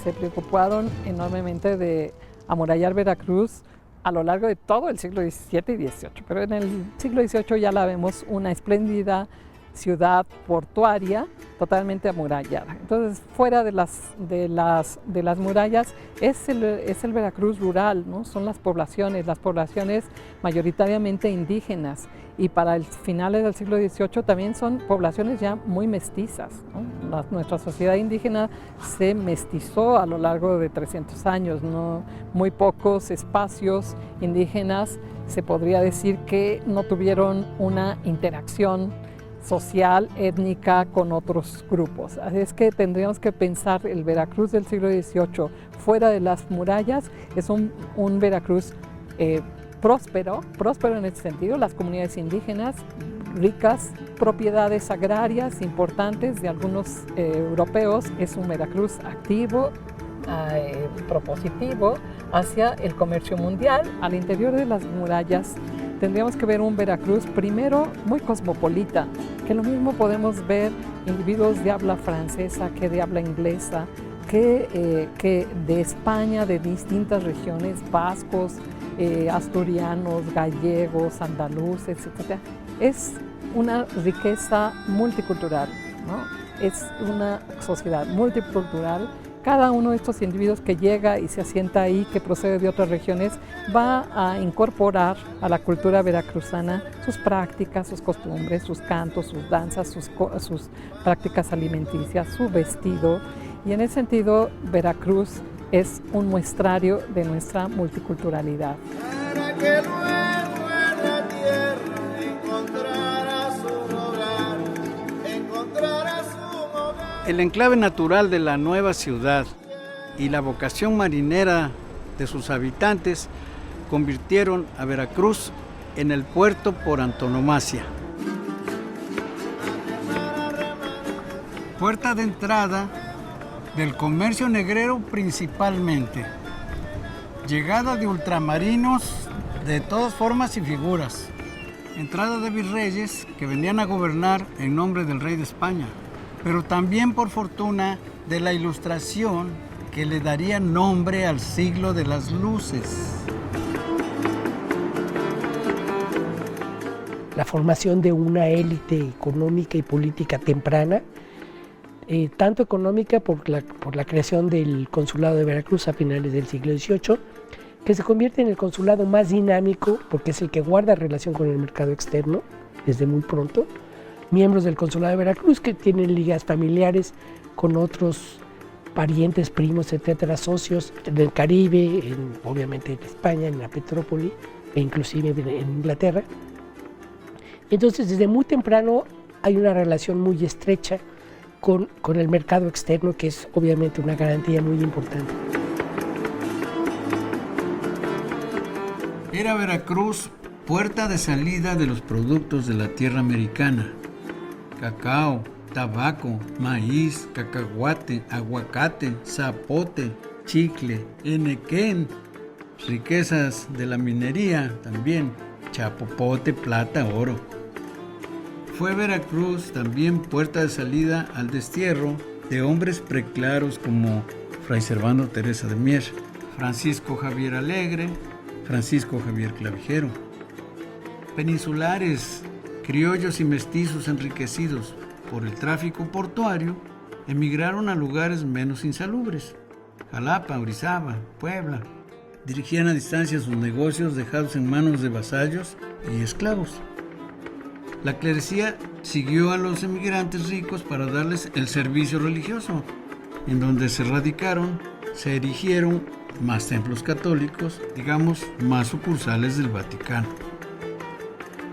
se preocuparon enormemente de amurallar Veracruz a lo largo de todo el siglo XVII y XVIII, pero en el siglo XVIII ya la vemos una espléndida ciudad portuaria totalmente amurallada. Entonces, fuera de las murallas es el Veracruz rural, ¿no? Son las poblaciones mayoritariamente indígenas, y para el finales del siglo XVIII también son poblaciones ya muy mestizas, ¿no? Nuestra sociedad indígena se mestizó a lo largo de 300 años, ¿no? Muy pocos espacios indígenas se podría decir que no tuvieron una interacción social, étnica con otros grupos. Así es que tendríamos que pensar el Veracruz del siglo XVIII fuera de las murallas, es un Veracruz próspero en este sentido, las comunidades indígenas, ricas, propiedades agrarias importantes de algunos europeos, es un Veracruz activo, propositivo hacia el comercio mundial. Al interior de las murallas tendríamos que ver un Veracruz primero muy cosmopolita, que lo mismo podemos ver individuos de habla francesa que de habla inglesa, que de España, de distintas regiones, vascos, asturianos, gallegos, andaluces, etc. Es una riqueza multicultural, ¿no? Es una sociedad multicultural. Cada uno de estos individuos que llega y se asienta ahí, que procede de otras regiones, va a incorporar a la cultura veracruzana sus prácticas, sus costumbres, sus cantos, sus danzas, sus prácticas alimenticias, su vestido. Y en ese sentido, Veracruz es un muestrario de nuestra multiculturalidad. Para que luego en la tierra encontrara su hogar, encontrara su hogar. El enclave natural de la nueva ciudad y la vocación marinera de sus habitantes convirtieron a Veracruz en el puerto por antonomasia. Puerta de entrada del comercio negrero principalmente. Llegada de ultramarinos de todas formas y figuras. Entrada de virreyes que venían a gobernar en nombre del rey de España. Pero también, por fortuna, de la Ilustración que le daría nombre al siglo de las luces. La formación de una élite económica y política temprana, tanto económica por la creación del Consulado de Veracruz a finales del siglo XVIII, que se convierte en el consulado más dinámico porque es el que guarda relación con el mercado externo desde muy pronto. Miembros del Consulado de Veracruz que tienen ligas familiares con otros parientes, primos, etcétera, socios del Caribe, obviamente en España, en la Petrópoli e inclusive en Inglaterra. Entonces, desde muy temprano hay una relación muy estrecha con el mercado externo, que es obviamente una garantía muy importante. Era Veracruz puerta de salida de los productos de la tierra americana. Cacao, tabaco, maíz, cacahuate, aguacate, zapote, chicle, enequén, riquezas de la minería también, chapopote, plata, oro. Fue Veracruz también puerta de salida al destierro de hombres preclaros como Fray Servando Teresa de Mier, Francisco Javier Alegre, Francisco Javier Clavijero. Peninsulares, criollos y mestizos enriquecidos por el tráfico portuario, emigraron a lugares menos insalubres, Jalapa, Orizaba, Puebla. Dirigían a distancia sus negocios dejados en manos de vasallos y esclavos. La clerecía siguió a los emigrantes ricos para darles el servicio religioso. En donde se radicaron, se erigieron más templos católicos, digamos, más sucursales del Vaticano.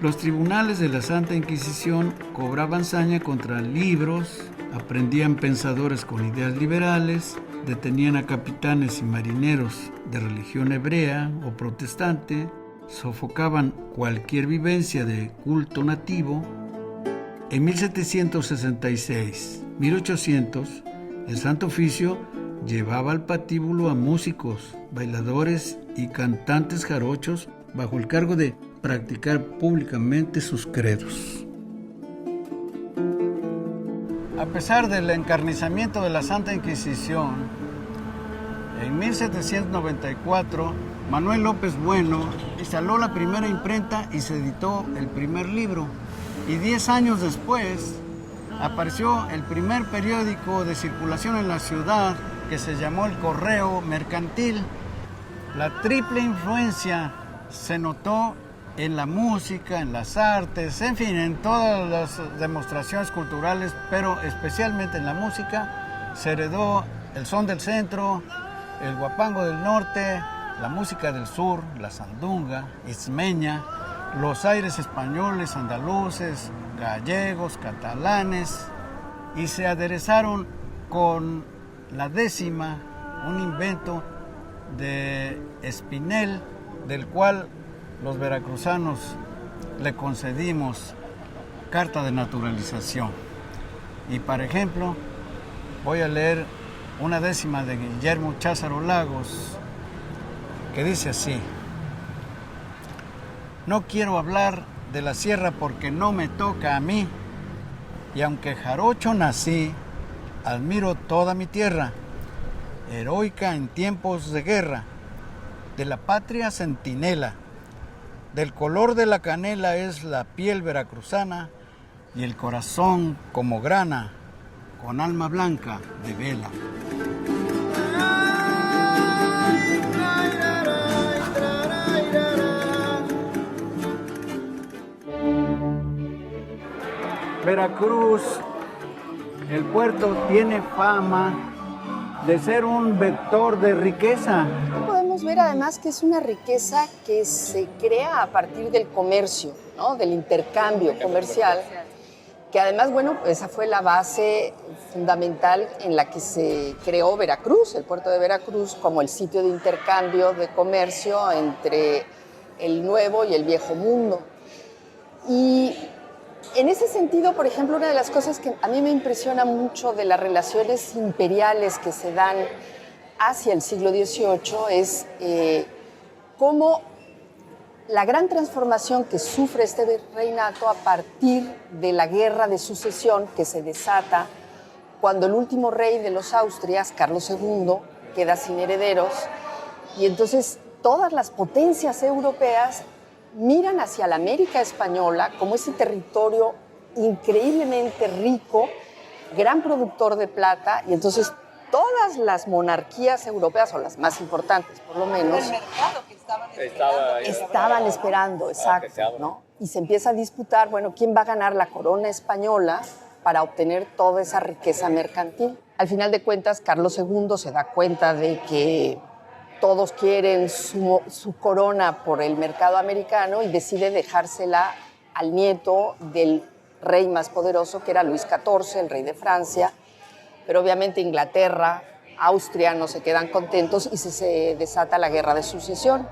Los tribunales de la Santa Inquisición cobraban saña contra libros, aprendían pensadores con ideas liberales, detenían a capitanes y marineros de religión hebrea o protestante, sofocaban cualquier vivencia de culto nativo. En 1766-1800, el Santo Oficio llevaba al patíbulo a músicos, bailadores y cantantes jarochos bajo el cargo de practicar públicamente sus credos. A pesar del encarnizamiento de la Santa Inquisición, En 1794, Manuel López Bueno instaló la primera imprenta y se editó el primer libro. Y 10 años después, apareció el primer periódico de circulación en la ciudad que se llamó El Correo Mercantil. La triple influencia se notó en la música, en las artes, en fin, en todas las demostraciones culturales, pero especialmente en la música. Se heredó el son del centro, el guapango del norte, la música del sur, la sandunga, ismeña, los aires españoles, andaluces, gallegos, catalanes, y se aderezaron con la décima, un invento de Espinel, del cual los veracruzanos le concedimos carta de naturalización. Y, por ejemplo, voy a leer una décima de Guillermo Cházaro Lagos, que dice así: no quiero hablar de la sierra porque no me toca a mí, y aunque jarocho nací, admiro toda mi tierra, heroica en tiempos de guerra, de la patria centinela, del color de la canela es la piel veracruzana, y el corazón como grana, con alma blanca de vela. Veracruz, el puerto, tiene fama de ser un vector de riqueza. Podemos ver además que es una riqueza que se crea a partir del comercio, ¿no? Del intercambio comercial, que además, bueno, esa fue la base fundamental en la que se creó Veracruz, el puerto de Veracruz, como el sitio de intercambio de comercio entre el nuevo y el viejo mundo. Y en ese sentido, por ejemplo, una de las cosas que a mí me impresiona mucho de las relaciones imperiales que se dan hacia el siglo XVIII es cómo la gran transformación que sufre este reinato a partir de la guerra de sucesión que se desata cuando el último rey de los Austrias, Carlos II, queda sin herederos, y entonces todas las potencias europeas miran hacia la América española como ese territorio increíblemente rico, gran productor de plata, y entonces todas las monarquías europeas, o las más importantes por lo menos, el mercado que estaban esperando, exacto, ¿no? Y se empieza a disputar, bueno, ¿quién va a ganar la corona española para obtener toda esa riqueza mercantil? Al final de cuentas, Carlos II se da cuenta de que todos quieren su corona por el mercado americano y decide dejársela al nieto del rey más poderoso, que era Luis XIV, el rey de Francia. Pero obviamente Inglaterra, Austria no se quedan contentos y se desata la guerra de sucesión.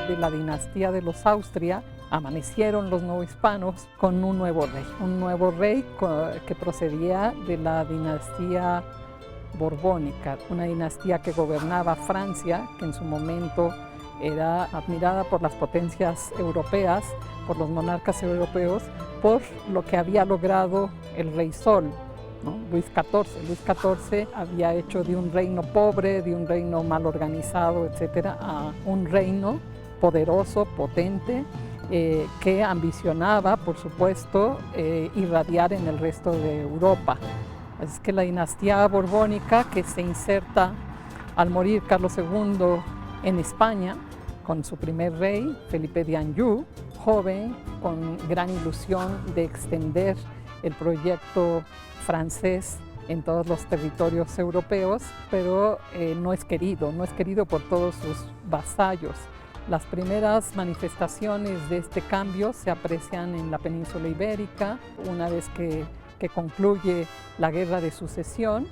De la dinastía de los Austria amanecieron los novohispanos con un nuevo rey que procedía de la dinastía borbónica, una dinastía que gobernaba Francia, que en su momento era admirada por las potencias europeas, por los monarcas europeos, por lo que había logrado el Rey Sol, ¿no? Luis XIV. Luis XIV había hecho de un reino pobre, de un reino mal organizado, etcétera, a un reino poderoso, potente, que ambicionaba, por supuesto, irradiar en el resto de Europa. Es que la dinastía borbónica, que se inserta al morir Carlos II en España, con su primer rey, Felipe de Anjou, joven, con gran ilusión de extender el proyecto francés en todos los territorios europeos, pero no es querido por todos sus vasallos. Las primeras manifestaciones de este cambio se aprecian en la península ibérica, una vez que concluye la guerra de sucesión.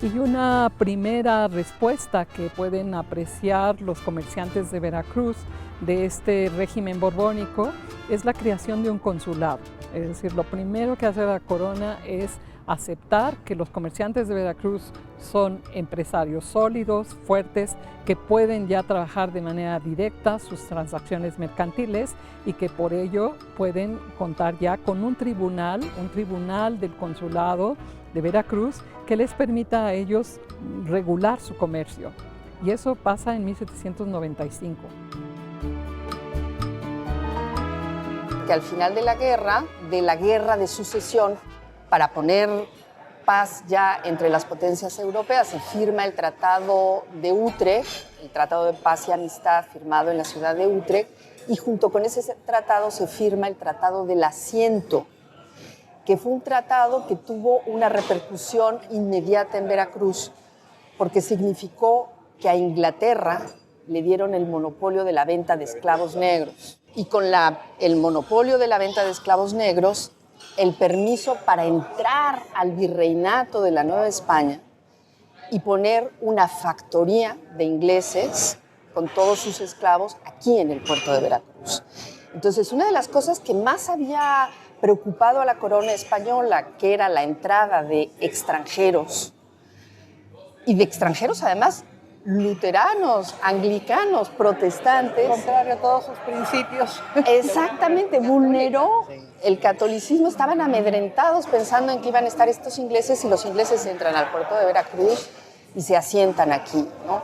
Y una primera respuesta que pueden apreciar los comerciantes de Veracruz de este régimen borbónico es la creación de un consulado. Es decir, lo primero que hace la corona es aceptar que los comerciantes de Veracruz son empresarios sólidos, fuertes, que pueden ya trabajar de manera directa sus transacciones mercantiles y que por ello pueden contar ya con un tribunal del consulado de Veracruz que les permita a ellos regular su comercio. Y eso pasa en 1795. Que al final de la guerra de sucesión, para poner paz ya entre las potencias europeas, se firma el Tratado de Utrecht, el Tratado de Paz y Amistad firmado en la ciudad de Utrecht, y junto con ese tratado se firma el Tratado del Asiento, que fue un tratado que tuvo una repercusión inmediata en Veracruz, porque significó que a Inglaterra le dieron el monopolio de la venta de esclavos negros. Y con el monopolio de la venta de esclavos negros, el permiso para entrar al virreinato de la Nueva España y poner una factoría de ingleses con todos sus esclavos aquí en el puerto de Veracruz. Entonces, una de las cosas que más había preocupado a la corona española, que era la entrada de extranjeros, y de extranjeros además luteranos, anglicanos, protestantes. Contrario a todos sus principios. Exactamente, vulneró el catolicismo. Estaban amedrentados pensando en que iban a estar estos ingleses, y los ingleses entran al puerto de Veracruz y se asientan aquí, ¿no?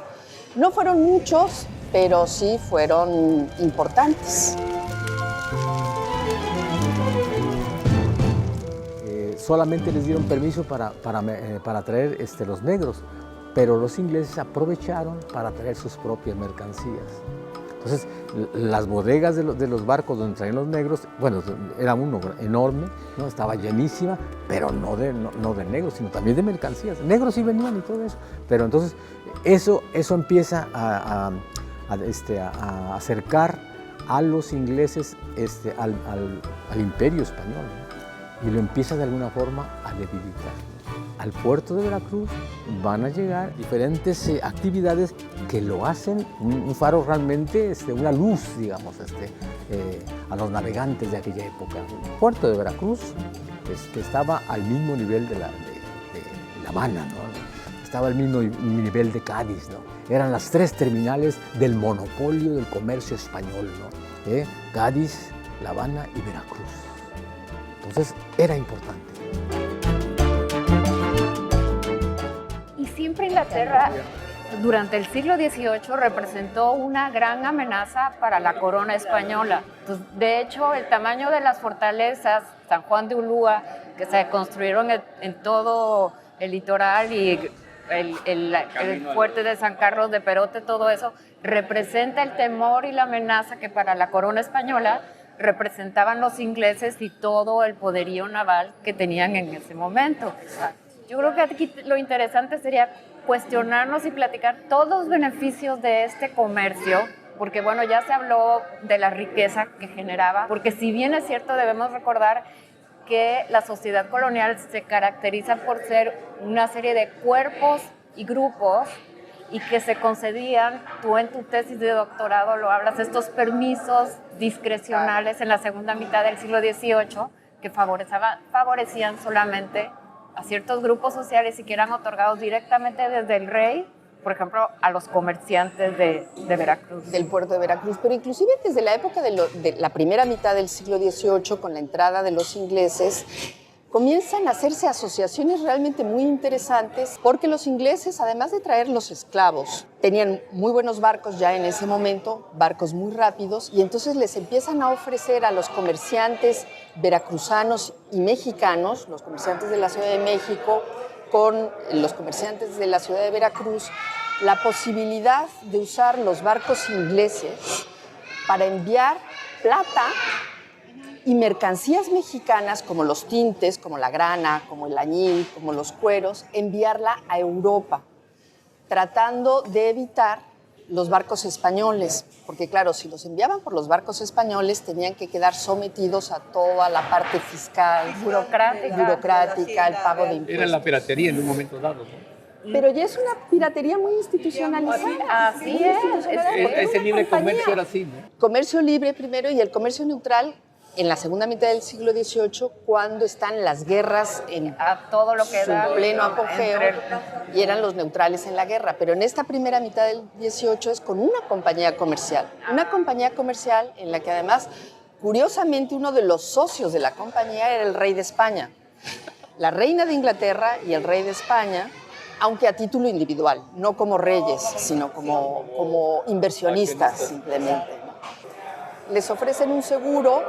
No fueron muchos, pero sí fueron importantes. Solamente les dieron permiso para traer los negros, pero los ingleses aprovecharon para traer sus propias mercancías. Entonces, las bodegas de los barcos donde traían los negros, bueno, era uno enorme, ¿no? Estaba llenísima, pero no de negros, sino también de mercancías. Negros sí venían y todo eso, pero entonces eso empieza a acercar a los ingleses al imperio español, ¿no? Y lo empieza de alguna forma a debilitar. Al puerto de Veracruz van a llegar diferentes actividades que lo hacen un faro realmente, una luz, digamos, a los navegantes de aquella época. El puerto de Veracruz estaba al mismo nivel de La Habana, ¿no? Estaba al mismo nivel de Cádiz, ¿no? Eran las tres terminales del monopolio del comercio español, ¿no? Cádiz, La Habana y Veracruz. Entonces era importante. Siempre Inglaterra, durante el siglo XVIII, representó una gran amenaza para la corona española. Entonces, de hecho, el tamaño de las fortalezas, San Juan de Ulúa, que se construyeron en todo el litoral, y el fuerte de San Carlos de Perote, todo eso, representa el temor y la amenaza que para la corona española representaban los ingleses y todo el poderío naval que tenían en ese momento. Yo creo que aquí lo interesante sería cuestionarnos y platicar todos los beneficios de este comercio, porque bueno, ya se habló de la riqueza que generaba, porque si bien es cierto, debemos recordar que la sociedad colonial se caracteriza por ser una serie de cuerpos y grupos, y que se concedían, tú en tu tesis de doctorado lo hablas, estos permisos discrecionales en la segunda mitad del siglo XVIII que favorecían solamente a ciertos grupos sociales y que eran otorgados directamente desde el rey, por ejemplo, a los comerciantes de Veracruz. Del puerto de Veracruz, pero inclusive desde la época de la primera mitad del siglo XVIII, con la entrada de los ingleses, comienzan a hacerse asociaciones realmente muy interesantes, porque los ingleses, además de traer los esclavos, tenían muy buenos barcos ya en ese momento, barcos muy rápidos, y entonces les empiezan a ofrecer a los comerciantes veracruzanos y mexicanos, los comerciantes de la Ciudad de México con los comerciantes de la Ciudad de Veracruz, la posibilidad de usar los barcos ingleses para enviar plata y mercancías mexicanas como los tintes, como la grana, como el añil, como los cueros, enviarla a Europa, tratando de evitar los barcos españoles, porque claro, si los enviaban por los barcos españoles tenían que quedar sometidos a toda la parte fiscal, burocrática, el pago de impuestos. Era la piratería en un momento dado, ¿no? Pero ya es una piratería muy institucionalizada. Así es. Ese libre comercio era así, ¿no? Comercio libre primero, y el comercio neutral en la segunda mitad del siglo XVIII, cuando están las guerras en A todo lo que su da pleno apogeo entre- y eran los neutrales en la guerra. Pero en esta primera mitad del XVIII es con una compañía comercial en la que además, curiosamente, uno de los socios de la compañía era el rey de España. La reina de Inglaterra y el rey de España, aunque a título individual, no como reyes, sino como inversionistas simplemente, ¿no? Les ofrecen un seguro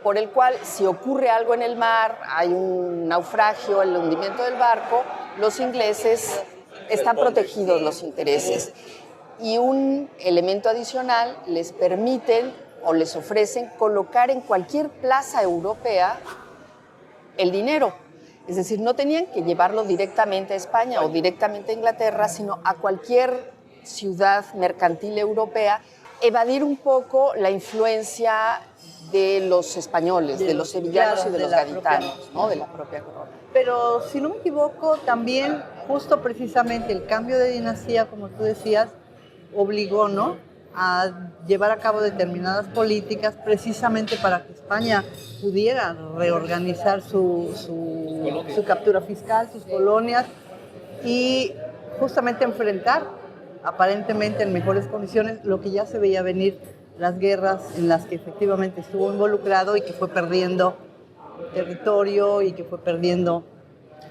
por el cual, si ocurre algo en el mar, hay un naufragio, el hundimiento del barco, los ingleses están protegidos los intereses. Y un elemento adicional, les permiten o les ofrecen colocar en cualquier plaza europea el dinero. Es decir, no tenían que llevarlo directamente a España o directamente a Inglaterra, sino a cualquier ciudad mercantil europea, evadir un poco la influencia de los españoles, de los sevillanos claro, y de los de la gaditanos, ¿no? De la propia corona. Pero si no me equivoco, también justo precisamente el cambio de dinastía, como tú decías, obligó, ¿no?, a llevar a cabo determinadas políticas precisamente para que España pudiera reorganizar su captura fiscal, sus colonias, y justamente enfrentar aparentemente en mejores condiciones lo que ya se veía venir, las guerras en las que efectivamente estuvo involucrado y que fue perdiendo territorio y que fue perdiendo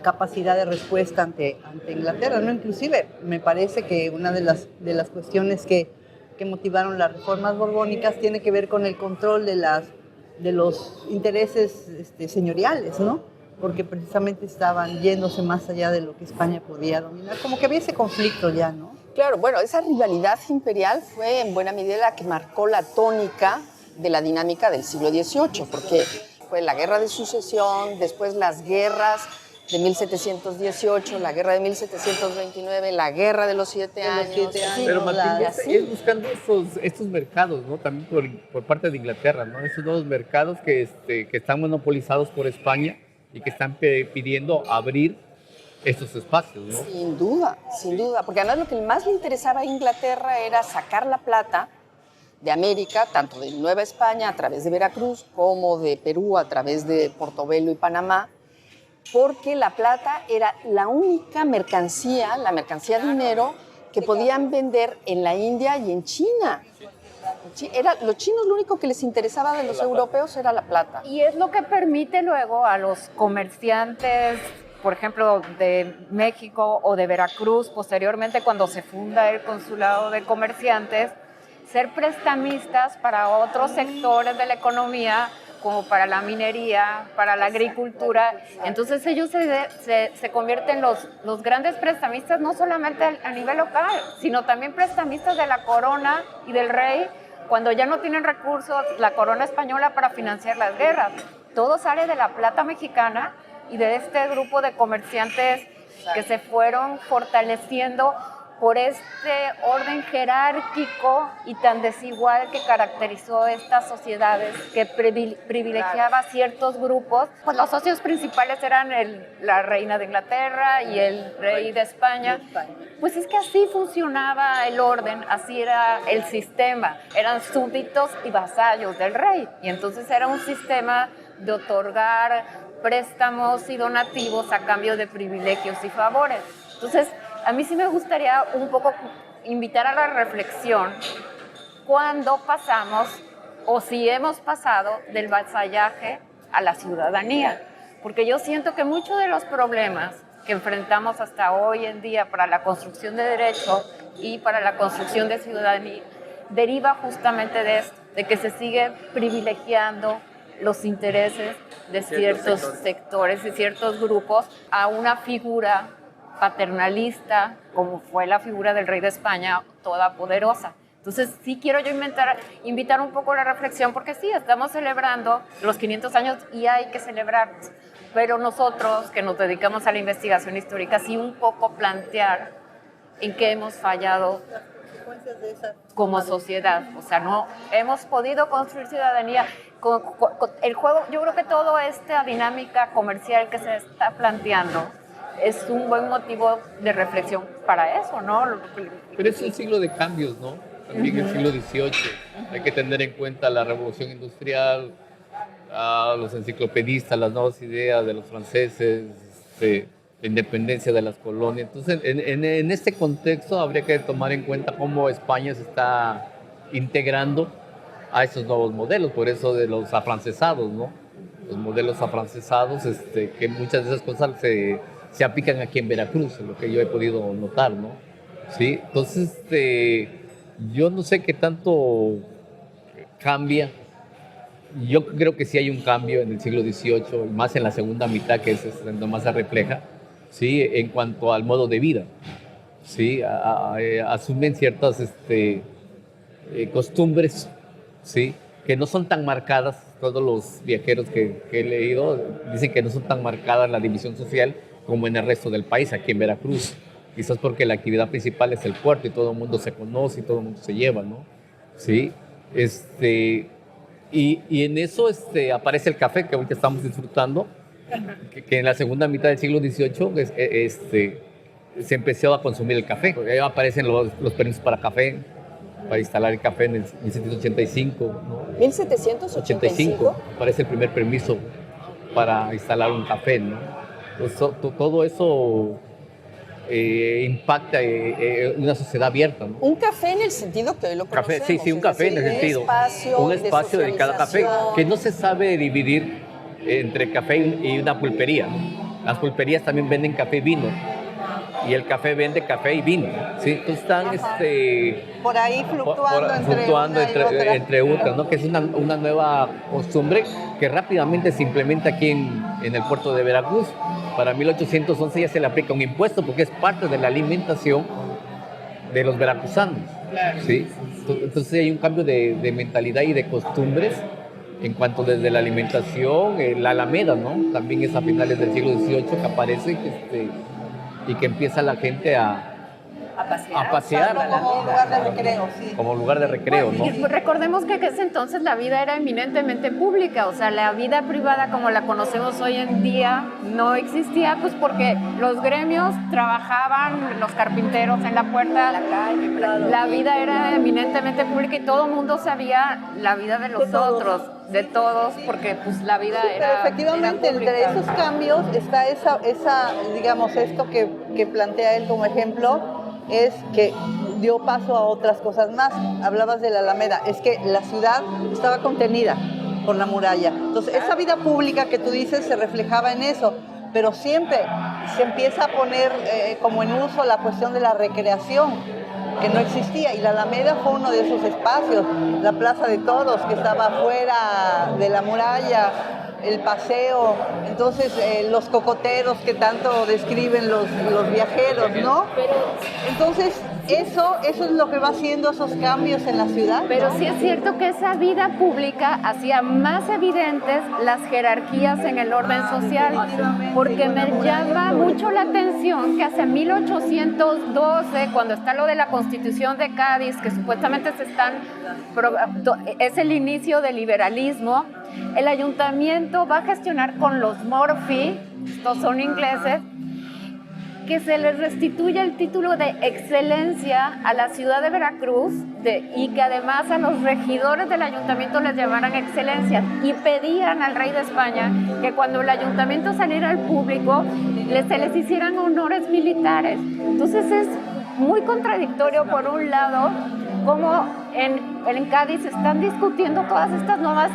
capacidad de respuesta ante Inglaterra, ¿no? Inclusive me parece que una de las cuestiones que motivaron las reformas borbónicas tiene que ver con el control de los intereses señoriales, ¿no? Porque precisamente estaban yéndose más allá de lo que España podía dominar, como que había ese conflicto ya, ¿no? Claro, bueno, esa rivalidad imperial fue en buena medida la que marcó la tónica de la dinámica del siglo XVIII, porque fue la guerra de sucesión, después las guerras de 1718, la guerra de 1729, la guerra de los 7 años. Pero Matilde, así. es buscando estos mercados, ¿no? También por parte de Inglaterra, ¿no? Esos nuevos mercados que están monopolizados por España y que están pidiendo abrir estos espacios, ¿no? Sin duda, porque además lo que más le interesaba a Inglaterra era sacar la plata de América, tanto de Nueva España a través de Veracruz, como de Perú a través de Portobelo y Panamá, porque la plata era la única mercancía, la mercancía dinero, que podían vender en la India y en China. Los chinos lo único que les interesaba de los europeos era la plata. Y es lo que permite luego a los comerciantes, por ejemplo, de México o de Veracruz, posteriormente cuando se funda el Consulado de Comerciantes, ser prestamistas para otros sectores de la economía, como para la minería, para la agricultura. Entonces ellos se convierten los grandes prestamistas, no solamente a nivel local, sino también prestamistas de la corona y del rey, cuando ya no tienen recursos la corona española para financiar las guerras. Todo sale de la plata mexicana y de este grupo de comerciantes que se fueron fortaleciendo por este orden jerárquico y tan desigual que caracterizó estas sociedades, que privilegiaba a ciertos grupos. Pues los socios principales eran la reina de Inglaterra y el rey de España. Pues es que así funcionaba el orden, así era el sistema. Eran súbditos y vasallos del rey. Y entonces era un sistema de otorgar préstamos y donativos a cambio de privilegios y favores. Entonces, a mí sí me gustaría un poco invitar a la reflexión cuando pasamos, o si hemos pasado, del vasallaje a la ciudadanía. Porque yo siento que muchos de los problemas que enfrentamos hasta hoy en día para la construcción de derechos y para la construcción de ciudadanía deriva justamente de esto, de que se sigue privilegiando los intereses de ciertos sectores y ciertos grupos a una figura paternalista, como fue la figura del rey de España, todopoderosa. Entonces, sí quiero yo invitar un poco la reflexión, porque sí, estamos celebrando los 500 años y hay que celebrarlos, pero nosotros que nos dedicamos a la investigación histórica, sí un poco plantear en qué hemos fallado como sociedad. O sea, no hemos podido construir ciudadanía. Con el juego, yo creo que toda esta dinámica comercial que se está planteando es un buen motivo de reflexión para eso, ¿no? Pero es un siglo de cambios, ¿no? También el siglo XVIII. Hay que tener en cuenta la revolución industrial, los enciclopedistas, las nuevas ideas de los franceses, la independencia de las colonias. Entonces, en este contexto habría que tomar en cuenta cómo España se está integrando a estos nuevos modelos, por eso de los afrancesados, ¿no? Los modelos afrancesados, que muchas de esas cosas se aplican aquí en Veracruz, es lo que yo he podido notar, ¿no? ¿Sí? Entonces, yo no sé qué tanto cambia. Yo creo que sí hay un cambio en el siglo XVIII, más en la segunda mitad, que es donde más se refleja, ¿sí? En cuanto al modo de vida, ¿sí? Asumen ciertas costumbres, ¿sí? Que no son tan marcadas. Todos los viajeros que he leído dicen que no son tan marcadas la división social como en el resto del país, aquí en Veracruz. Quizás porque la actividad principal es el puerto y todo el mundo se conoce y todo el mundo se lleva, ¿no? ¿Sí? Y en eso aparece el café que ahorita estamos disfrutando, que en la segunda mitad del siglo XVIII se empezó a consumir el café. Ahí aparecen los permisos para café, para instalar el café en el 1785, ¿no? 1785. Aparece el primer permiso para instalar un café, ¿no? Entonces, todo eso impacta una sociedad abierta, ¿no? Un café en el sentido que lo conocemos. Café, sí, un café en el sentido. Un espacio dedicado a café, que no se sabe dividir entre café y una pulpería. Las pulperías también venden café y vino, y el café vende café y vino, ¿sí? Entonces están por ahí fluctuando entre otras, ¿no? Que es una nueva costumbre que rápidamente se implementa aquí en el puerto de Veracruz. Para 1811 ya se le aplica un impuesto porque es parte de la alimentación de los veracruzanos, ¿sí? Entonces hay un cambio de mentalidad y de costumbres en cuanto desde la alimentación, la Alameda, ¿no? También es a finales del siglo XVIII que aparece y que empieza la gente a pasear como lugar de recreo, sí. Como lugar de recreo, ¿no? Y recordemos que en ese entonces la vida era eminentemente pública, o sea, la vida privada como la conocemos hoy en día no existía, pues porque los gremios trabajaban, los carpinteros en la puerta, la vida era eminentemente pública y todo el mundo sabía la vida de los otros, de todos, porque pues la vida era. Pero efectivamente, entre esos cambios está esa digamos, esto que plantea él como ejemplo, es que dio paso a otras cosas más. Hablabas de la Alameda, es que la ciudad estaba contenida por la muralla. Entonces, esa vida pública que tú dices se reflejaba en eso, pero siempre se empieza a poner como en uso la cuestión de la recreación, que no existía, y la Alameda fue uno de esos espacios, la Plaza de Todos, que estaba afuera de la muralla, el paseo, entonces los cocoteros que tanto describen los viajeros, ¿no? Entonces, eso es lo que va haciendo esos cambios en la ciudad, ¿no? Pero sí es cierto que esa vida pública hacía más evidentes las jerarquías en el orden social, porque me llama mucho la atención que hacia 1812, cuando está lo de la Constitución de Cádiz, que supuestamente es el inicio del liberalismo, el ayuntamiento va a gestionar con los Morphy, estos son ingleses, que se les restituya el título de excelencia a la ciudad de Veracruz y que además a los regidores del ayuntamiento les llamaran excelencia, y pedían al rey de España que cuando el ayuntamiento saliera al público se les hicieran honores militares. Entonces es muy contradictorio, por un lado, como en Cádiz están discutiendo todas estas nuevas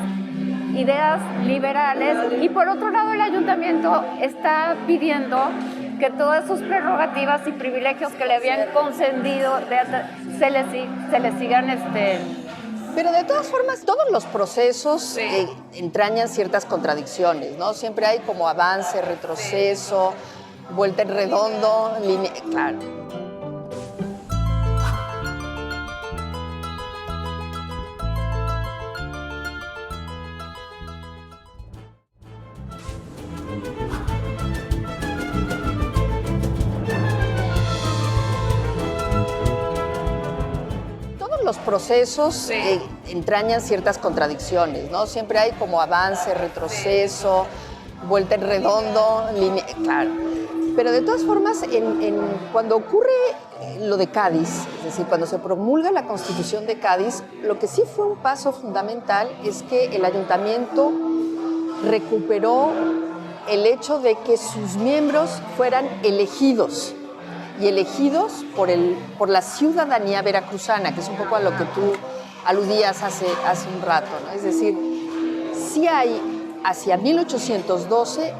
ideas liberales, y por otro lado el ayuntamiento está pidiendo que todas sus prerrogativas y privilegios que le habían concedido se les sigan Pero de todas formas, todos los procesos entrañan ciertas contradicciones, ¿no? Siempre hay como avance, retroceso, vuelta en redondo, línea, claro. Los procesos entrañan ciertas contradicciones, ¿no? Siempre hay como avance, retroceso, vuelta en redondo, línea, claro. Pero de todas formas, cuando ocurre lo de Cádiz, es decir, cuando se promulga la Constitución de Cádiz, lo que sí fue un paso fundamental es que el ayuntamiento recuperó el hecho de que sus miembros fueran elegidos y elegidos por la ciudadanía veracruzana, que es un poco a lo que tú aludías hace un rato, ¿no? Es decir, sí hay hacia 1812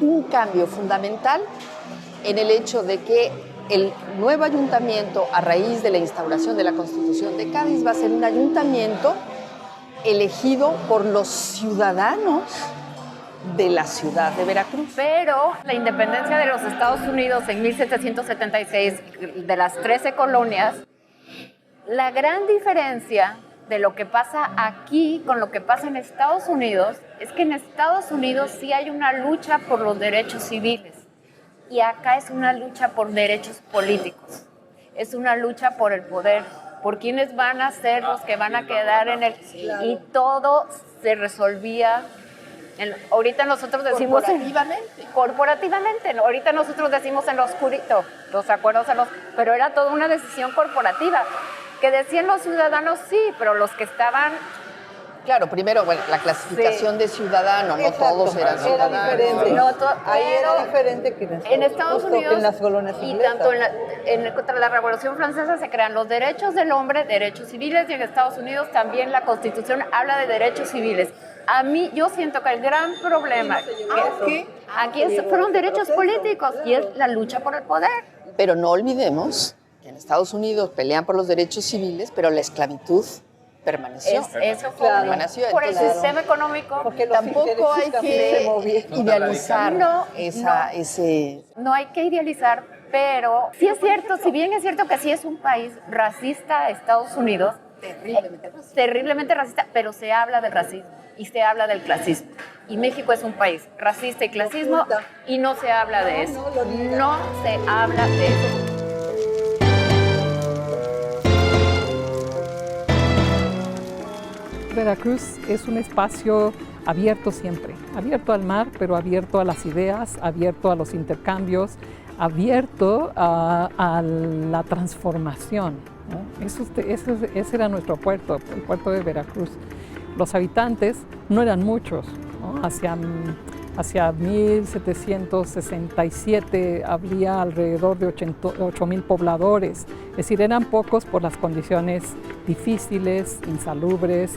un cambio fundamental en el hecho de que el nuevo ayuntamiento, a raíz de la instauración de la Constitución de Cádiz, va a ser un ayuntamiento elegido por los ciudadanos de la ciudad de Veracruz. Pero la independencia de los Estados Unidos en 1776, de las 13 colonias, la gran diferencia de lo que pasa aquí con lo que pasa en Estados Unidos es que en Estados Unidos sí hay una lucha por los derechos civiles y acá es una lucha por derechos políticos. Es una lucha por el poder, por quiénes van a ser los que van a quedar en el... Y todo se resolvía... ahorita nosotros decimos... Corporativamente. Ahorita nosotros decimos en lo oscurito, los acuerdos pero era toda una decisión corporativa. Que decían los ciudadanos, sí, pero los que estaban... Claro, primero, bueno, la clasificación de ciudadano, no todos eran ciudadanos. Era diferente. No, ahí era diferente que en Estados Unidos en las colonias y inglesas. tanto contra la Revolución Francesa se crean los derechos del hombre, derechos civiles, y en Estados Unidos también la Constitución habla de derechos civiles. A mí, yo siento que el gran problema aquí fueron derechos políticos y es la lucha por el poder. Pero no olvidemos que en Estados Unidos pelean por los derechos civiles, pero la esclavitud permaneció. Eso fue permaneció. por el Entonces, sistema económico. Porque los tampoco hay que idealizar ese... No hay que idealizar, pero sí es cierto, si bien es cierto que sí es un país racista, Estados Unidos, terriblemente racista, pero se habla del racismo y se habla del clasismo. Y México es un país racista y clasismo y no se habla de eso. No se habla de eso. Veracruz es un espacio abierto siempre, abierto al mar, pero abierto a las ideas, abierto a los intercambios, abierto a la transformación, ¿no? Ese era nuestro puerto, el puerto de Veracruz. Los habitantes no eran muchos, ¿no? Hacia 1767 habría alrededor de 8,000 pobladores, es decir, eran pocos por las condiciones difíciles, insalubres,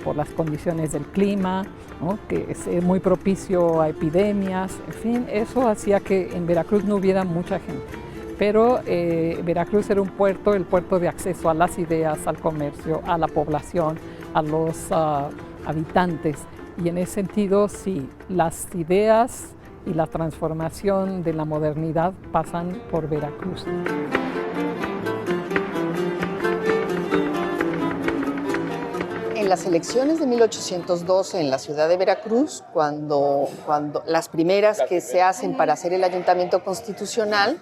por las condiciones del clima, ¿no? Que es muy propicio a epidemias, en fin, eso hacía que en Veracruz no hubiera mucha gente. Pero Veracruz era un puerto, el puerto de acceso a las ideas, al comercio, a la población, a los habitantes. Y en ese sentido, sí, las ideas y la transformación de la modernidad pasan por Veracruz. En las elecciones de 1812 en la ciudad de Veracruz, cuando las primeras que se hacen para hacer el ayuntamiento constitucional,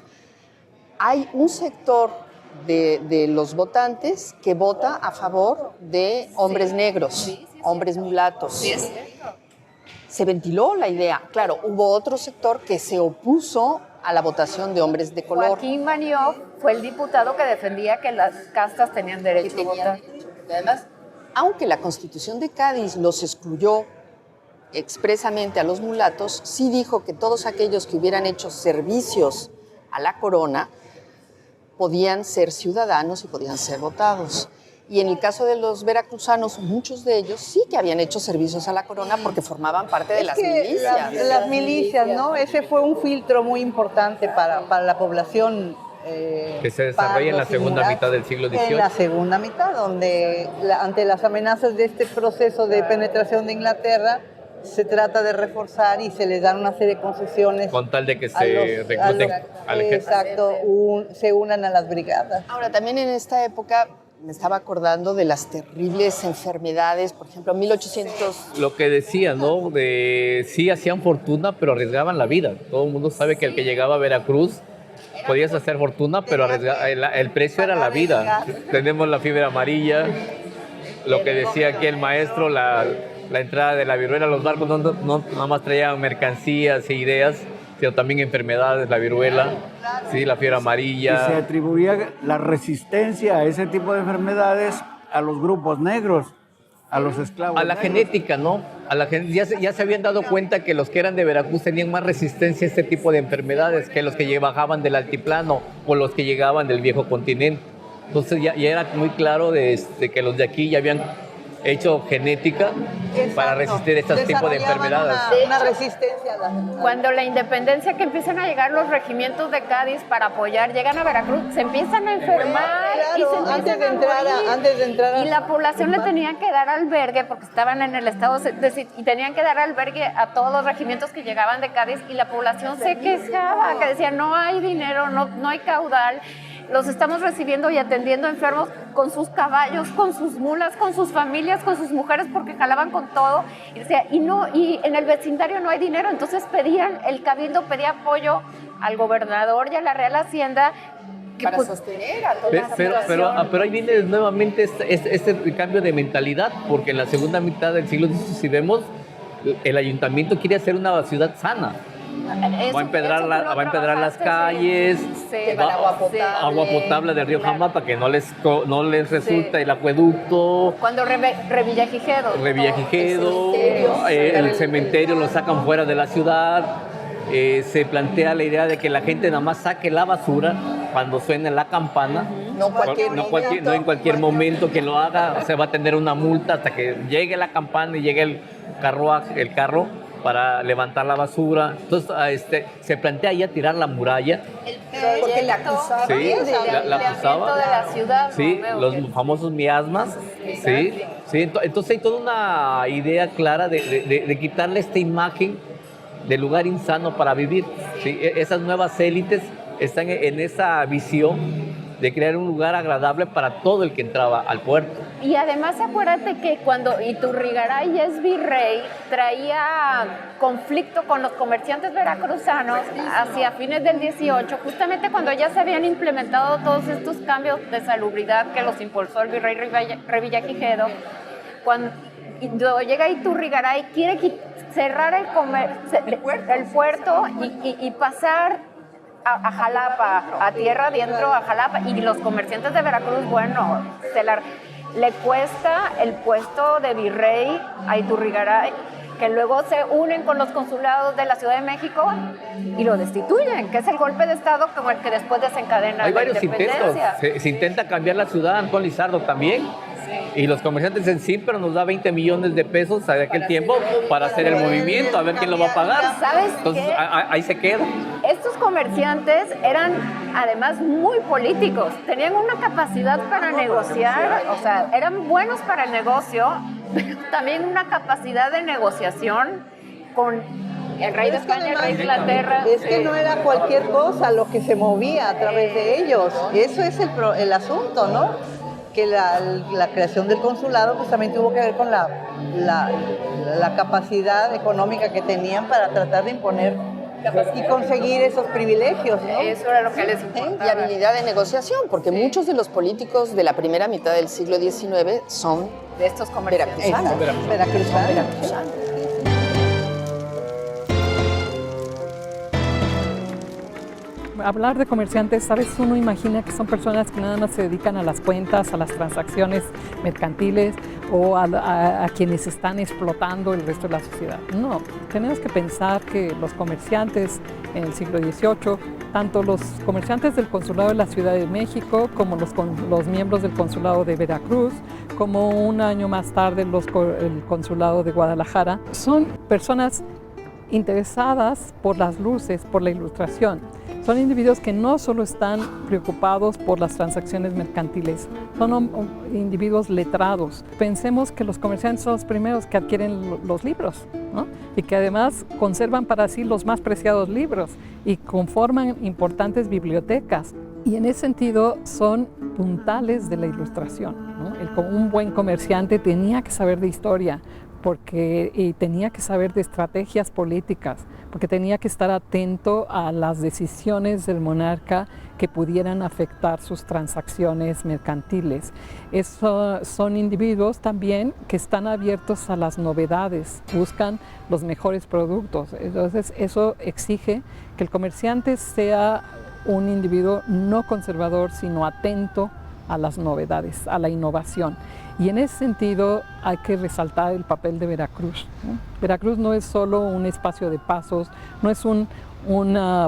hay un sector de los votantes que vota a favor de hombres negros, hombres mulatos. Se ventiló la idea. Claro, hubo otro sector que se opuso a la votación de hombres de color. Joaquín Manió fue el diputado que defendía que las castas tenían derecho a votar. Además, aunque la Constitución de Cádiz los excluyó expresamente a los mulatos, sí dijo que todos aquellos que hubieran hecho servicios a la corona podían ser ciudadanos y podían ser votados. Y en el caso de los veracruzanos, muchos de ellos sí que habían hecho servicios a la corona porque formaban parte de las milicias. Las milicias, ¿no? Ese fue un filtro muy importante para la población. Que se desarrolla en la segunda mitad del siglo XVIII. En la segunda mitad, donde ante las amenazas de este proceso de penetración de Inglaterra, se trata de reforzar y se les dan una serie de concesiones. Con tal de que se recluten al ejército. Exacto, se unan a las brigadas. Ahora, también en esta época me estaba acordando de las terribles enfermedades, por ejemplo, 1800... Lo que decía, ¿no? Sí hacían fortuna, pero arriesgaban la vida. Todo el mundo sabe que el que llegaba a Veracruz podías hacer fortuna, pero el precio era la vida. Tenemos la fiebre amarilla, lo que decía aquí el maestro, la entrada de la viruela, los barcos no nada más traían mercancías e ideas, sino también enfermedades, la viruela, sí, la fiebre amarilla. Y se atribuía la resistencia a ese tipo de enfermedades a los grupos negros, A los esclavos. A la negros. genética, ¿no? Ya se habían dado cuenta que los que eran de Veracruz tenían más resistencia a este tipo de enfermedades que los que bajaban del altiplano o los que llegaban del viejo continente. Entonces ya era muy claro de que los de aquí ya habían hecho genética para resistir este tipo de enfermedades. Una resistencia a la... Cuando la independencia, que empiezan a llegar los regimientos de Cádiz para apoyar, llegan a Veracruz, se empiezan a enfermar y se empiezan antes de entrar a... Y la población le tenían que dar albergue, porque estaban en el estado y tenían que dar albergue a todos los regimientos que llegaban de Cádiz, y la población se quejaba, que decía, no hay dinero, no hay caudal. Los estamos recibiendo y atendiendo enfermos con sus caballos, con sus mulas, con sus familias, con sus mujeres, porque jalaban con todo. Y decía, y en el vecindario no hay dinero. Entonces el cabildo pedía apoyo al gobernador y a la Real Hacienda para sostener a toda la población. Pero ahí viene nuevamente este cambio de mentalidad, porque en la segunda mitad del siglo XVI, si vemos, el ayuntamiento quiere hacer una ciudad sana. Va a empedrar las calles, agua potable del río Jamapa, que no les resulta el acueducto. Cuando Revillagigedo, el cementerio lo sacan fuera de la ciudad. Se plantea la idea de que la gente nada más saque la basura cuando suene la campana. No en cualquier momento que lo haga, se va a tener una multa hasta que llegue la campana y llegue el carro para levantar la basura. Entonces se plantea ya tirar la muralla. Porque la acusaba. Sí, la acusaba. De la ciudad. Sí, los famosos miasmas. Sí. Entonces hay toda una idea clara de quitarle esta imagen de lugar insano para vivir. ¿Sí? Esas nuevas élites están en esa visión de crear un lugar agradable para todo el que entraba al puerto. Y además acuérdate que cuando Iturrigaray es virrey, traía conflicto con los comerciantes veracruzanos hacia fines del 18, justamente cuando ya se habían implementado todos estos cambios de salubridad que los impulsó el virrey Revillagigedo. Cuando llega Iturrigaray, quiere cerrar el puerto y pasar a Jalapa, a tierra adentro a Jalapa, y los comerciantes de Veracruz, bueno, le cuesta el puesto de virrey a Iturrigaray, que luego se unen con los consulados de la Ciudad de México y lo destituyen, que es el golpe de Estado como el que después desencadena Hay la varios independencia. intentos, se intenta cambiar la ciudad, Antón Lizardo también. Y los comerciantes dicen, sí, pero nos da 20 millones de pesos a aquel tiempo para hacer el movimiento, a ver quién lo va a pagar. ¿Sabes Entonces qué? ahí se queda. Estos comerciantes eran además muy políticos, tenían una capacidad para negociar, o sea, eran buenos para el negocio, pero también una capacidad de negociación con el rey de España, el rey de Inglaterra. Es que no era cualquier cosa lo que se movía a través de ellos. Eso es el asunto, ¿no? Que la creación del consulado pues también tuvo que ver con la capacidad económica que tenían para tratar de imponer y conseguir esos privilegios, ¿no? Eso era lo que les importaba. Y habilidad de negociación, porque muchos de los políticos de la primera mitad del siglo XIX son de estos comerciantes. Veracruzanos. Hablar de comerciantes, ¿sabes? Uno imagina que son personas que nada más se dedican a las cuentas, a las transacciones mercantiles o a quienes están explotando el resto de la sociedad. No, tenemos que pensar que los comerciantes en el siglo XVIII, tanto los comerciantes del Consulado de la Ciudad de México como los miembros del Consulado de Veracruz, como un año más tarde el Consulado de Guadalajara, son personas interesadas por las luces, por la ilustración. Son individuos que no solo están preocupados por las transacciones mercantiles, son individuos letrados. Pensemos que los comerciantes son los primeros que adquieren los libros, ¿no? Y que además conservan para sí los más preciados libros y conforman importantes bibliotecas. Y en ese sentido son puntales de la ilustración, ¿no? Un buen comerciante tenía que saber de historia, y tenía que saber de estrategias políticas, porque tenía que estar atento a las decisiones del monarca que pudieran afectar sus transacciones mercantiles. Son individuos también que están abiertos a las novedades, buscan los mejores productos. Entonces eso exige que el comerciante sea un individuo no conservador, sino atento a las novedades, a la innovación. Y en ese sentido hay que resaltar el papel de Veracruz, ¿no? Veracruz no es solo un espacio de pasos, no es un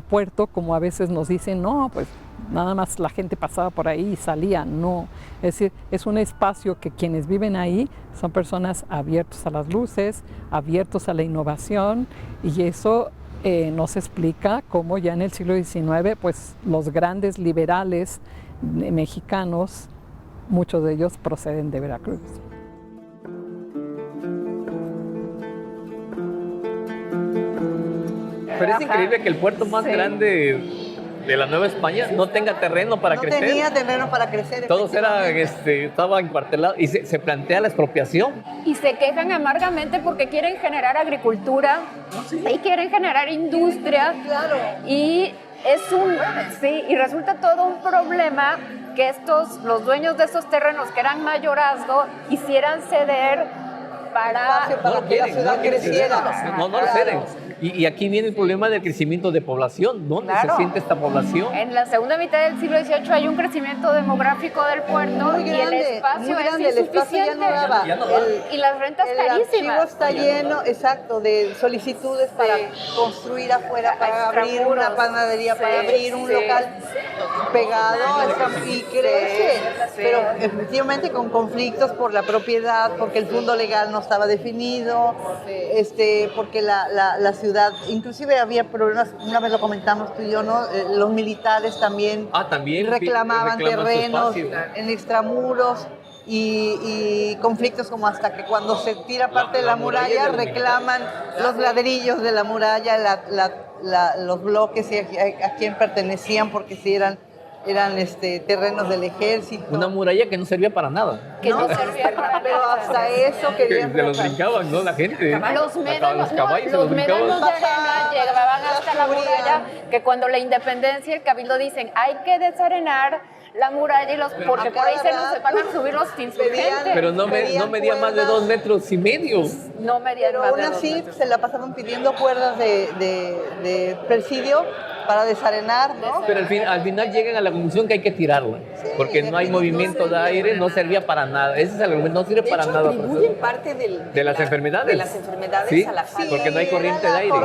puerto como a veces nos dicen, no, pues nada más la gente pasaba por ahí y salía, no. Es decir, es un espacio que quienes viven ahí son personas abiertos a las luces, abiertos a la innovación, y eso nos explica cómo ya en el siglo XIX, pues los grandes liberales mexicanos, muchos de ellos proceden de Veracruz. Pero es increíble que el puerto más grande de la Nueva España no tenga terreno para crecer. No tenía terreno para crecer. Todos estaba encuartelado y se plantea la expropiación. Y se quejan amargamente porque quieren generar agricultura y quieren generar industria. Claro. Y y resulta todo un problema que los dueños de estos terrenos que eran mayorazgo quisieran ceder para que la ciudad creciera. No lo ceden. Y aquí viene el problema del crecimiento de población. ¿Dónde se siente esta población? En la segunda mitad del siglo XVIII hay un crecimiento demográfico del puerto muy grande, y el espacio muy grande, es insuficiente. el espacio ya no daba. Y las rentas el carísimas. El archivo está lleno, exacto, de solicitudes para construir afuera, para abrir una panadería, para abrir un local pegado y crece. Pero efectivamente con conflictos por la propiedad, porque el fondo legal no estaba definido, porque la ciudad, inclusive había problemas, una vez lo comentamos tú y yo, ¿no? Los militares también, reclamaban terrenos en extramuros y conflictos como hasta que cuando se tira parte de la muralla reclaman los ladrillos de la muralla, los bloques y a quién pertenecían, porque si eran terrenos del ejército. Una muralla que no servía para nada. Que no servía para nada. Pero hasta eso querían. Que se los brincaban, ¿no? La gente. Los médanos de arena llegaban hasta la muralla, que cuando la independencia y el cabildo dicen hay que desarenar la muralla porque por ahí se nos van a subir los insurgentes. Pero no medía más de 2,5 metros. No medía pero más aún de 2 así metros. se la pasaban pidiendo cuerdas de presidio para desarenar, ¿no? Pero al final llegan a la conclusión que hay que tirarla, porque no hay movimiento de aire, no servía para nada. Ese es el argumento, no sirve para nada. Atribuyen parte de las enfermedades. De las enfermedades ¿Sí? a la falta. Porque no hay corriente de aire.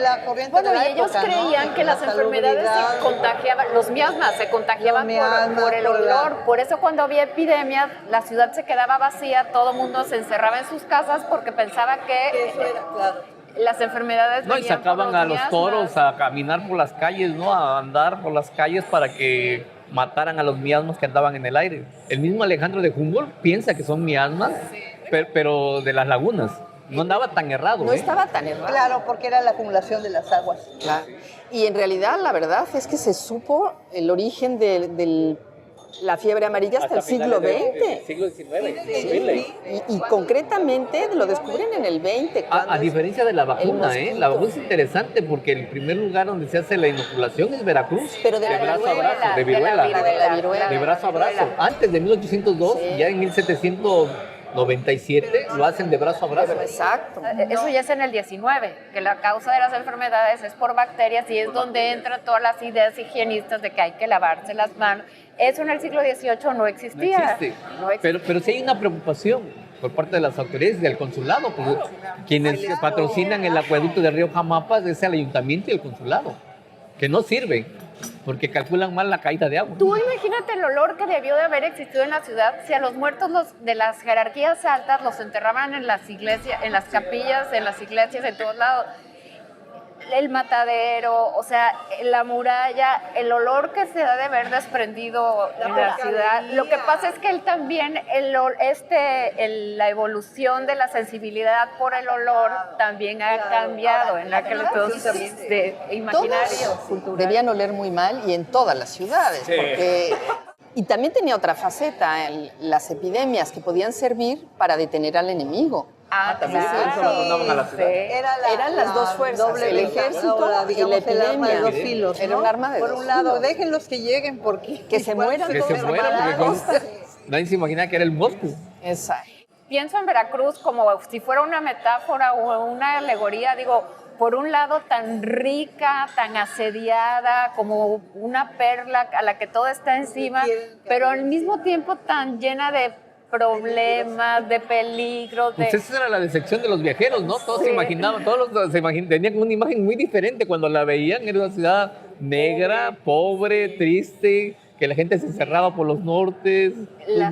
La corriente Bueno, de la y ellos época, creían ¿no? que las enfermedades se contagiaban, los miasmas se contagiaban por el olor. Por eso cuando había epidemias, la ciudad se quedaba vacía, todo el mundo se encerraba en sus casas porque pensaba que Eso era, claro. las enfermedades No, y venían sacaban por a los miasmas. toros a caminar por las calles, ¿no? A andar por las calles para que mataran a los miasmas que andaban en el aire. El mismo Alejandro de Humboldt piensa que son miasmas, pero de las lagunas. No andaba tan errado. No estaba tan errado. Claro, porque era la acumulación de las aguas. Claro. Y en realidad la verdad es que se supo el origen de la fiebre amarilla hasta el siglo XX. Siglo XIX. Sí. Y concretamente lo descubren en el 20. A diferencia de la vacuna, la vacuna es interesante porque el primer lugar donde se hace la inoculación es Veracruz. Pero de brazo a viruela, brazo, de viruela. viruela. De brazo a brazo. Antes de 1802, ya en 1797 lo hacen de brazo a brazo. Exacto. Eso ya es en el 19, que la causa de las enfermedades es por bacterias y es donde entran todas las ideas higienistas de que hay que lavarse las manos. Eso en el siglo XVIII no existía. No existe. Pero sí hay una preocupación por parte de las autoridades y del consulado, porque quienes patrocinan el acueducto del río Jamapas es el ayuntamiento y el consulado, que no sirve, porque calculan mal la caída de agua. Tú imagínate el olor que debió de haber existido en la ciudad si a los muertos de las jerarquías altas los enterraban en las iglesias, en las capillas, en las iglesias, en todos lados. El matadero, o sea, la muralla, el olor que se ha de haber desprendido en la ciudad. Lo que pasa es que él también, la evolución de la sensibilidad por el olor también ha cambiado en aquel entonces de imaginario cultural. Debían oler muy mal y en todas las ciudades, porque... Y también tenía otra faceta, las epidemias que podían servir para detener al enemigo. También se abandonaban a la ciudad. Eran las dos fuerzas, el ejército y la el arma de epidemia. dos filos, ¿no? Era un arma de Por dos un lado, filos. déjenlos que lleguen porque... Que se mueran Que todos se mueran, porque nadie se imagina que era el Moscú. Exacto. Pienso en Veracruz como si fuera una metáfora o una alegoría, digo, por un lado tan rica, tan asediada, como una perla a la que todo está encima, pero al mismo tiempo tan llena de problemas, de peligros. Pues esa era la decepción de los viajeros, ¿no? Todos se imaginaban, tenían una imagen muy diferente cuando la veían. Era una ciudad negra, pobre, triste, que la gente se encerraba por los nortes.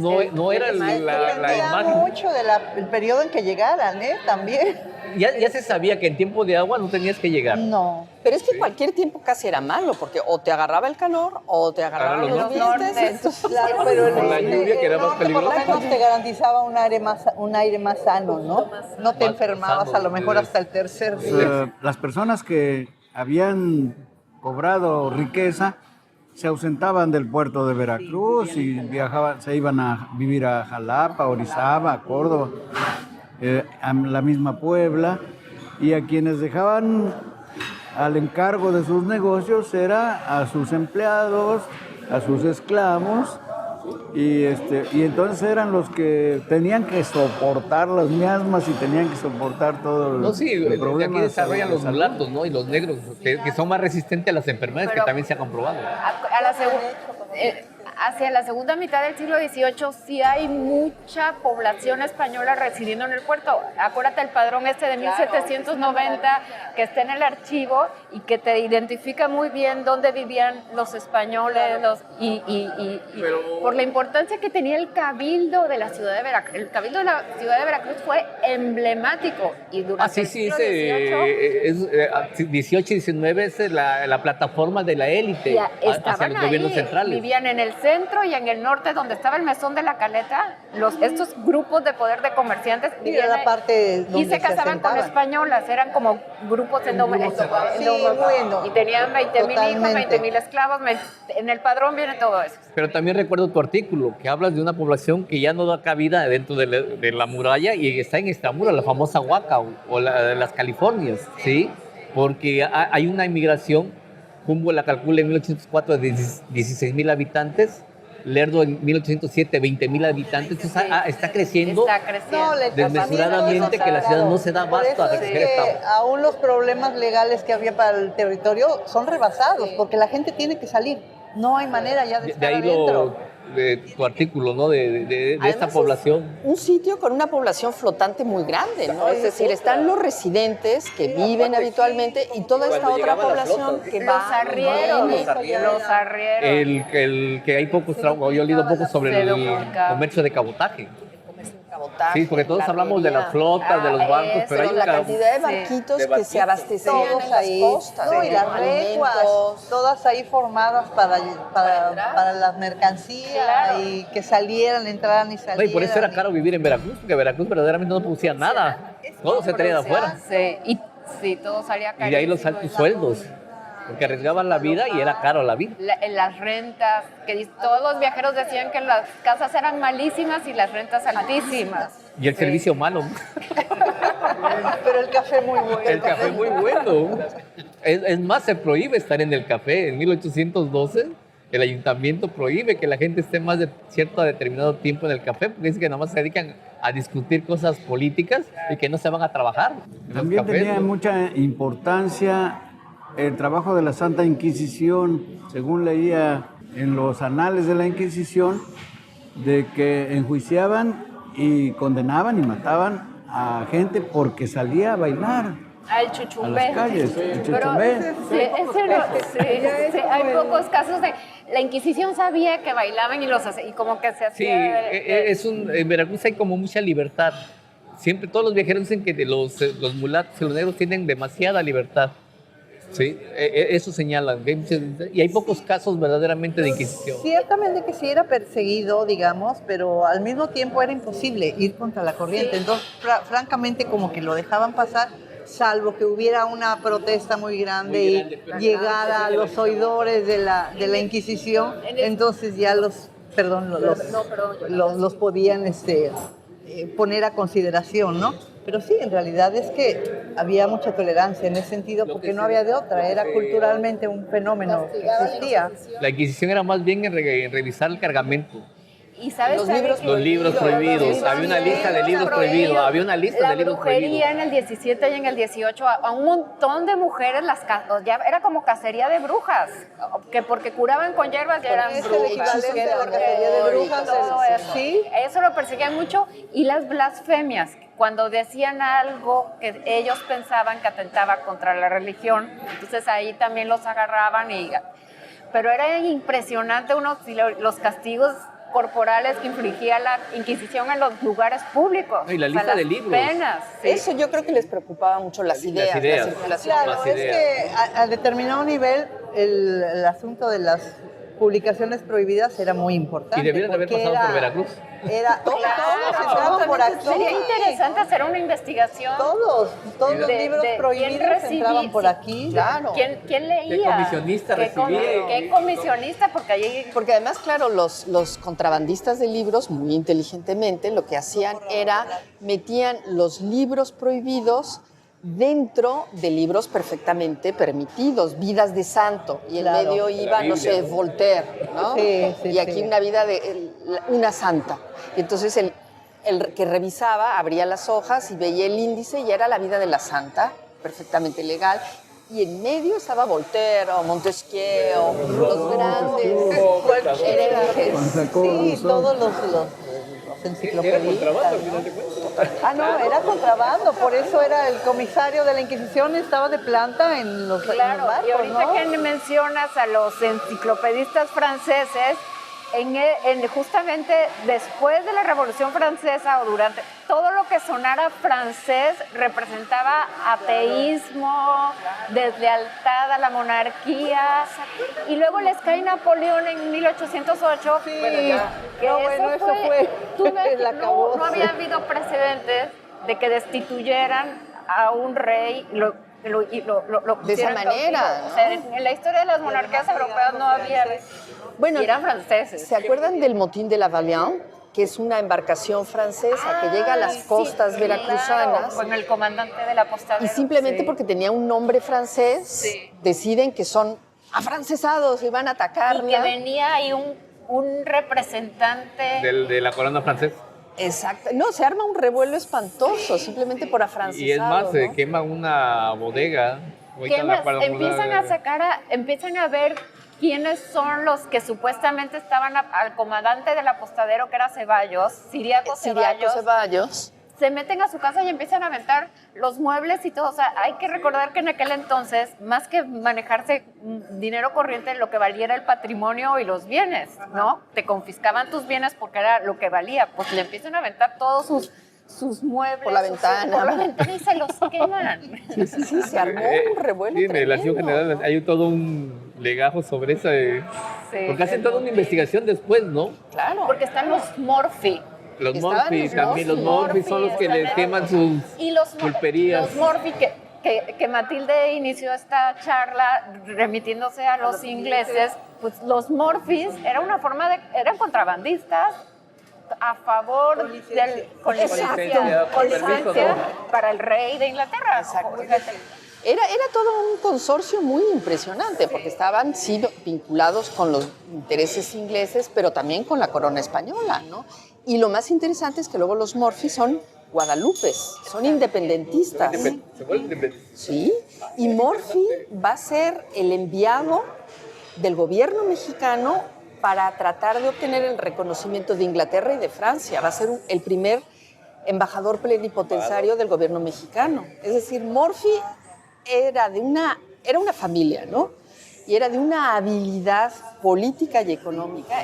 No era la imagen. Mucho del periodo en que llegaran, también. Ya se sabía que en tiempo de agua no tenías que llegar. No. Pero es que cualquier tiempo casi era malo, porque o te agarraba el calor o te agarraban los nortes. vientos. Claro, pero Por la lluvia, que era más peligrosa. Por lo menos te garantizaba un aire más sano, ¿no? No te Más enfermabas sano, a lo mejor hasta el tercer día. Las personas que habían cobrado riqueza se ausentaban del puerto de Veracruz y viajaban, se iban a vivir a Jalapa, Orizaba, a Córdoba, a la misma Puebla, y a quienes dejaban al encargo de sus negocios era a sus empleados, a sus esclavos, y entonces eran los que tenían que soportar las miasmas y tenían que soportar todo No, sí, el problema. aquí desarrollan los mulatos, ¿no? Y los negros, que son más resistentes a las enfermedades, que también se ha comprobado. Hacia la segunda mitad del siglo XVIII sí hay mucha población española residiendo en el puerto. Acuérdate el padrón de 1790 que está en el archivo y que te identifica muy bien dónde vivían los españoles por la importancia que tenía el cabildo de la ciudad de Veracruz. El cabildo de la ciudad de Veracruz fue emblemático y durante el siglo XVIII... 18 y 19 es la plataforma de la élite hacia los gobiernos centrales. Vivían en el centro y en el norte, donde estaba el mesón de la Caleta, estos grupos de poder de comerciantes vivían la parte donde y se casaban con españolas, eran como grupos y tenían 20,000 hijos, 20,000 esclavos. En el padrón viene todo eso. Pero también recuerdo tu artículo, que hablas de una población que ya no da cabida dentro de la muralla y está en extramura, la famosa Huaca o las Californias, ¿sí? Porque hay una inmigración. Humboldt la calcula en 1804 de 16,000 habitantes, Lerdo en 1807 20,000 habitantes. Entonces está creciendo desmesuradamente, que la ciudad no se da abasto a recoger esta. Aún los problemas legales que había para el territorio son rebasados, porque la gente tiene que salir. No hay manera ya de estar adentro. De tu artículo, ¿no? De esta población. Un sitio con una población flotante muy grande, ¿no? Es decir, están los residentes que viven habitualmente y toda esta otra población que va. Los arrieros. El que hay pocos trabajos, yo he leído poco sobre el comercio de cabotaje. Sí, porque todos hablamos de las flotas, de los barcos, pero hay la cantidad de barquitos que se abastecían en las costas. Y las recuas, todas ahí formadas para las mercancías y que salieran, entraran y salieran. Y por eso era caro vivir en Veracruz, porque Veracruz verdaderamente no producía nada. Todo se traía de afuera. Sí, todo salía caro. Y de ahí los altos sueldos, porque arriesgaban la vida y era caro la vida. Las rentas, que todos los viajeros decían que las casas eran malísimas y las rentas altísimas. Y el servicio malo. Pero el café muy bueno. El café muy bueno. Es más, se prohíbe estar en el café. En 1812 el ayuntamiento prohíbe que la gente esté más de cierto determinado tiempo en el café, porque dice que nada más se dedican a discutir cosas políticas y que no se van a trabajar. También tenía mucha importancia el trabajo de la Santa Inquisición. Según leía en los anales de la Inquisición, de que enjuiciaban y condenaban y mataban a gente porque salía a bailar. El chuchumbé. A las calles, el chuchumbé. Hay pocos casos de... La Inquisición sabía que bailaban y como que se hacía... En Veracruz hay como mucha libertad. Siempre todos los viajeros dicen que los mulatos y los negros tienen demasiada libertad. Sí, eso señalan. Y hay pocos casos verdaderamente de Inquisición. Ciertamente que sí era perseguido, digamos, pero al mismo tiempo era imposible ir contra la corriente. Entonces, francamente, como que lo dejaban pasar, salvo que hubiera una protesta muy grande y llegara a los oidores de la Inquisición, entonces ya los podían poner a consideración, ¿no? Pero sí, en realidad es que había mucha tolerancia en ese sentido porque no había de otra, era culturalmente un fenómeno que existía. La Inquisición era más bien en revisar el cargamento. Y sabes Los también libros que- Los libros prohibidos, había una lista de libros prohibidos, había una lista de libros prohibidos. La brujería en el 17 y en el 18, a un montón de mujeres, ya era como cacería de brujas, que porque curaban con hierbas ya eran Es el brujas. equivalente a la cacería de brujas. Todo eso. Sí. Eso lo perseguían mucho. Y las blasfemias, cuando decían algo que ellos pensaban que atentaba contra la religión, entonces ahí también los agarraban. Pero era impresionante los castigos corporales que infligía la Inquisición en los lugares públicos. Y la lista las de libros. penas. Sí. Eso yo creo que les preocupaba mucho las ideas, la ideas. circulación. Claro, Las es ideas. que a determinado nivel el asunto de las publicaciones prohibidas era muy importante. Y debieron de haber porque pasado por Veracruz. Todos entraban por aquí. Sería interesante hacer una investigación. Todos los de- libros de prohibidos quién recibí- entraban por sí, aquí. Claro. ¿Quién leía? ¿Qué comisionista recibía? ¿Qué comisionista? Porque ahí... Porque además, claro, los contrabandistas de libros, muy inteligentemente, lo que hacían era metían los libros prohibidos dentro de libros perfectamente permitidos, vidas de santo, y en Claro. medio iba, no sé, Voltaire, ¿no? Sí, sí, y aquí sí. una vida de una santa. Y entonces el que revisaba abría las hojas y veía el índice y era la vida de la santa, perfectamente legal. Y en medio estaba Voltaire o Montesquieu, los grandes herejes. Sí, todos los enciclopedistas. No, era contrabando, por eso era el comisario de la Inquisición, estaba de planta en los Claro, barcos, y ahorita ¿no? que mencionas a los enciclopedistas franceses, justamente después de la Revolución Francesa o durante, todo lo que sonara francés representaba ateísmo, deslealtad a la monarquía, y luego les cae Napoleón en 1808. Sí. Bueno, ya, que No, bueno, eso fue tú ves el que acabose. no había habido precedentes de que destituyeran a un rey y lo De esa pusieran manera, cautivo. ¿no? O sea, en la historia de las monarquías europeas no había... Bueno, y eran franceses. ¿se acuerdan del motín de la Valiant? Que es una embarcación francesa que llega a las costas veracruzanas. Claro, con el comandante de la apostadero. Y simplemente Sí. porque tenía un nombre francés, Sí. deciden que son afrancesados y van a Y que atacarla. venía ahí un representante... De la corona francesa. Exacto. No, se arma un revuelo espantoso, simplemente por afrancesado. Y es más, se ¿no? quema una bodega. Ahorita ¿Qué la más? para- Empiezan a ver quiénes son los que supuestamente estaban al comandante del apostadero, que era Ceballos, Ciriaco Ceballos. Se meten a su casa y empiezan a aventar los muebles y todo. O sea, hay que recordar que en aquel entonces, más que manejarse dinero corriente, lo que valía era el patrimonio y los bienes, ¿no? Te confiscaban tus bienes porque era lo que valía. Pues le empiezan a aventar todos sus muebles. Por la ventana. Por la ventana y se los queman. Sí, se armó un revuelo Sí, en el Archivo tremendo. General hay todo un legajo sobre esa. Sí, Porque hacen toda una investigación después, ¿no? Claro. Porque están los Morphy. Los Estaban Morphis los también, los Morphy, Morphis son los que les queman sus Y los pulperías. Los Morphy, que Matilde inició esta charla remitiéndose a los ingleses, pues los Morphys era una forma eran contrabandistas a favor Con licencia. del Con licencia, con permiso, licencia ¿no? para el rey de Inglaterra. Exacto. Fíjate. Era todo un consorcio muy impresionante, porque estaban sí vinculados con los intereses ingleses, pero también con la corona española, ¿no? Y lo más interesante es que luego los Morphy son guadalupes, son independentistas. Se vuelven Sí, y Morphy va a ser el enviado del gobierno mexicano para tratar de obtener el reconocimiento de Inglaterra y de Francia. Va a ser el primer embajador plenipotenciario del gobierno mexicano. Es decir, Morphy era una familia, ¿no? Y era de una habilidad política y económica.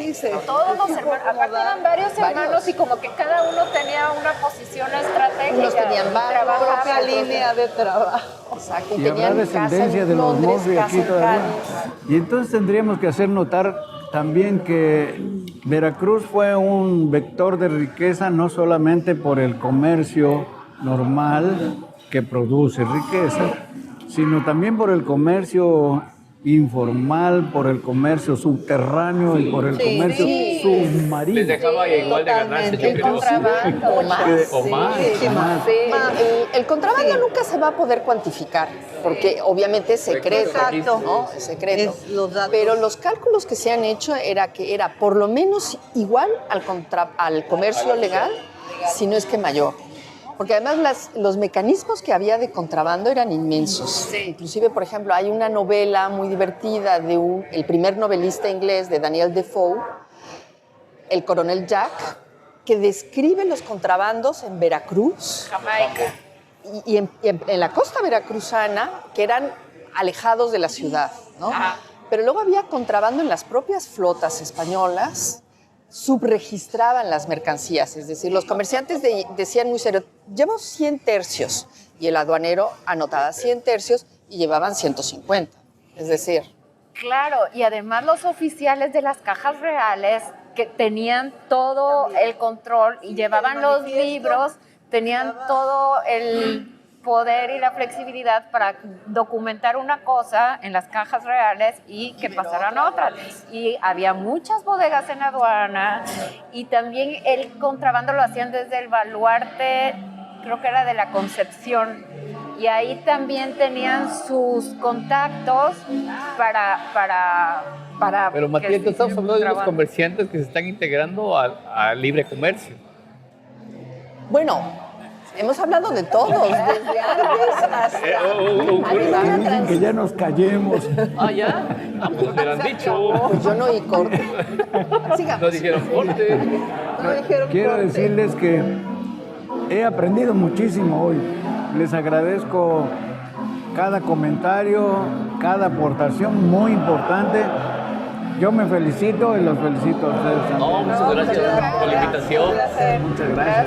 Todos los hermanos, aparte eran varios hermanos y como que cada uno tenía una posición estratégica. Unos tenían barco, trabajaban, Propia otros- línea de trabajo. Exacto. Y habrá tenían descendencia casa en de los Londres, Morphy casa aquí en todavía. Cádiz. Y entonces tendríamos que hacer notar también que Veracruz fue un vector de riqueza no solamente por el comercio normal que produce riqueza, sino también por el comercio informal, por el comercio subterráneo y por el comercio submarino. Les dejaba igual de ganarse, yo El creo. contrabando, O más. El contrabando nunca se va a poder cuantificar, porque obviamente es secreto, Exacto. ¿no? Es secreto. Es los datos. Pero los cálculos que se han hecho era que era por lo menos igual al comercio legal, si no es que mayor. Porque además los mecanismos que había de contrabando eran inmensos. Inclusive, por ejemplo, hay una novela muy divertida de el primer novelista inglés de Daniel Defoe, El coronel Jack, que describe los contrabandos en Veracruz. Jamaica. Y en la costa veracruzana, que eran alejados de la ciudad, ¿no? Pero luego había contrabando en las propias flotas españolas, subregistraban las mercancías, es decir, los comerciantes decían muy serio, llevo 100 tercios, y el aduanero anotaba 100 tercios y llevaban 150, es decir. Claro, y además los oficiales de las cajas reales que tenían todo el control y llevaban los libros, tenían todo el poder y la flexibilidad para documentar una cosa en las cajas reales y que pasaran otras. Y había muchas bodegas en la aduana y también el contrabando lo hacían desde el baluarte, creo que era de la Concepción. Y ahí también tenían sus contactos para Pero Matías, tú estamos hablando de los comerciantes que se están integrando al libre comercio. Bueno, hemos hablado de todos, desde antes hasta... Dicen que ya nos callemos. Ah, ¿ya? Pues me lo han dicho. Pues yo no oí corte. Sigamos. No dijeron corte. Quiero decirles que he aprendido muchísimo hoy. Les agradezco cada comentario, cada aportación muy importante. Yo me felicito y los felicito a ustedes también. No, muchas gracias por la invitación. Muchas gracias.